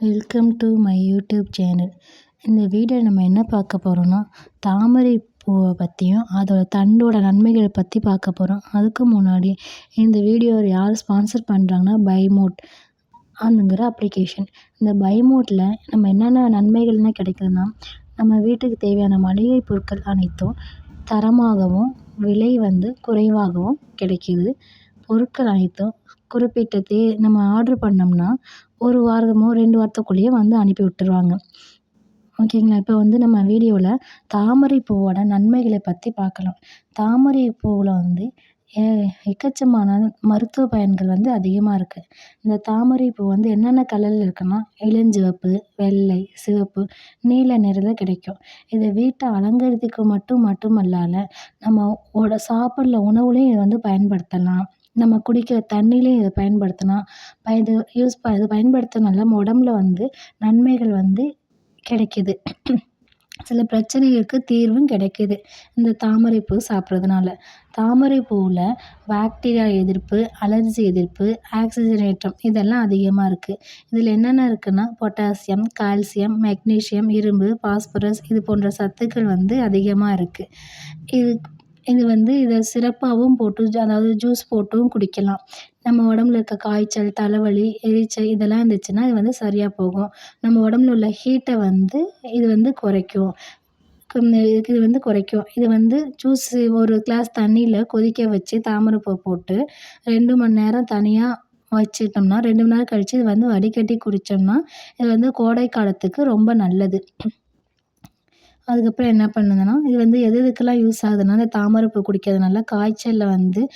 Welcome to my YouTube channel. இந்த வீடியோவில் நம்ம என்ன பார்க்க போகிறோம்னா, தாமரை பூவை பற்றியும் அதோட தண்டோட நன்மைகளை பற்றி பார்க்க போகிறோம். அதுக்கு முன்னாடி இந்த வீடியோவை யார் ஸ்பான்சர் பண்ணுறாங்கன்னா, பைமோட் அதுங்கிற அப்ளிகேஷன். இந்த பைமோட்டில் நம்ம என்னென்ன நன்மைகள்லாம் கிடைக்குதுன்னா, நம்ம வீட்டுக்கு தேவையான மளிகை பொருட்கள் அனைத்தும் தரமாகவும் விலை குறைவாகவும் கிடைக்கிது. பொருட்கள் அனைத்தும் குறிப்பிட்ட நம்ம ஆர்டர் பண்ணோம்னா 1 வாரமோ 2 வாரத்துக்குள்ளேயே அனுப்பி விட்டுருவாங்க. ஓகேங்களா. இப்போ நம்ம வீடியோவில் தாமரை பூவோட நன்மைகளை பற்றி பார்க்கலாம். தாமரை பூவில் எக்கச்சக்கமான மருத்துவ பயன்கள் அதிகமாக இருக்குது. இந்த தாமரை பூ என்னென்ன கலரில் இருக்குன்னா, இளஞ்சிவப்பு, வெள்ளை, சிவப்பு, நீல நிறத்தில் கிடைக்கும். இதை வீட்டை அலங்கரித்துக்கு மட்டுமல்லாத நம்ம சாப்பிட்ற உணவுலையும் இதை பயன்படுத்தலாம். நம்ம குடிக்கிற தண்ணிலையும் இதை பயன்படுத்தலாம். இது பயன்படுத்துறதுனால நம்ம உடம்புல நன்மைகள் கிடைக்கிது. சில பிரச்சனைகளுக்கு தீர்வும் கிடைக்கிது இந்த தாமரைப்பூ சாப்பிட்றதுனால. தாமரை பூவில் பாக்டீரியா எதிர்ப்பு, அலர்ஜி எதிர்ப்பு, ஆக்சிஜனேற்றம் இதெல்லாம் அதிகமாக இருக்குது. இதில் என்னென்ன இருக்குன்னா, பொட்டாசியம், கால்சியம், மெக்னீசியம், இரும்பு, பாஸ்பரஸ் இது போன்ற சத்துக்கள் அதிகமாக இருக்குது. இதை சிறப்பாகவும் போட்டு அதாவது ஜூஸ் போட்டும் குடிக்கலாம். நம்ம உடம்புல இருக்க காய்ச்சல், தலைவலி, எரிச்சல் இதெல்லாம் இருந்துச்சுன்னா இது சரியாக போகும். நம்ம உடம்புல உள்ள ஹீட்டை இது குறைக்கும். குறைக்கும். இது ஜூஸ் ஒரு கிளாஸ் தண்ணியில் கொதிக்க வச்சு தாமரைப்பூ போட்டு 2 மணி நேரம் தனியாக வச்சுட்டோம்னா, 2 மணி நேரம் கழித்து இது வடிகட்டி குடித்தோம்னா இது கோடை காலத்துக்கு ரொம்ப நல்லது. அதுக்கப்புறம் என்ன பண்ணுதுன்னா, இது எதுக்கெல்லாம் யூஸ் ஆகுதுன்னா, இந்த தாமரைப்பூ குடிக்கிறதுனால காய்ச்சலில்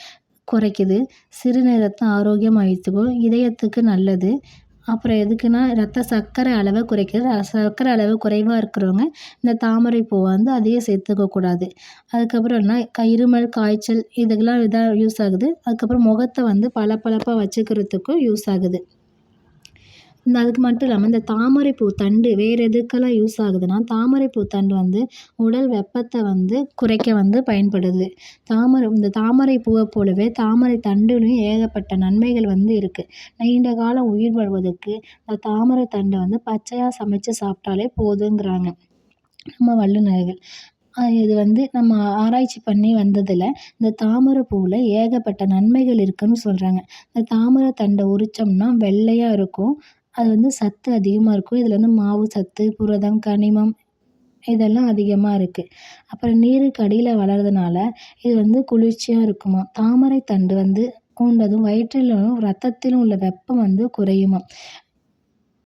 குறைக்குது. சிறுநீரகத்தை ஆரோக்கியமாக வைத்துக்கும், இதயத்துக்கு நல்லது. அப்புறம் எதுக்குன்னா, சர்க்கரை அளவை குறைக்குது. சர்க்கரை அளவு குறைவாக இருக்கிறவங்க இந்த தாமரை பூவை அதிகம் சேர்த்துக்கக்கூடாது. அதுக்கப்புறம் என்ன, இருமல், காய்ச்சல் இதுக்கெல்லாம் யூஸ் ஆகுது. அதுக்கப்புறம் முகத்தை பளபளப்பாக வச்சுக்கிறதுக்கும் யூஸ் ஆகுது. அதுக்கு மட்டும் இல்லாமல் இந்த தாமரைப்பூ தண்டு வேறு எதுக்கெல்லாம் யூஸ் ஆகுதுன்னா, தாமரைப்பூ தண்டு உடல் வெப்பத்தை குறைக்க பயன்படுது. இந்த தாமரை பூவை போலவே தாமரை தண்டுலையும் ஏகப்பட்ட நன்மைகள் இருக்குது. நீண்ட காலம் உயிர் வாழ்வதற்கு இந்த தாமரை தண்டை பச்சையாக சமைச்சு சாப்பிட்டாலே போதுங்கிறாங்க நம்ம வல்லுநர்கள். இது நம்ம ஆராய்ச்சி பண்ணி வந்ததில் இந்த தாமரை பூவில் ஏகப்பட்ட நன்மைகள் இருக்குதுன்னு சொல்கிறாங்க. இந்த தாமரை தண்டை உரித்தோம்னா வெள்ளையாக இருக்கும். அது சத்து அதிகமாக இருக்கும். இதில் மாவு சத்து, புரதம், கனிமம் இதெல்லாம் அதிகமாக இருக்குது. அப்புறம் நீருக்கு அடியில் வளர்றதுனால இது குளிர்ச்சியாக இருக்குமா. தாமரை தண்டு கூண்டதும் வயிற்றிலும் ரத்தத்திலும் உள்ள வெப்பம் குறையுமா.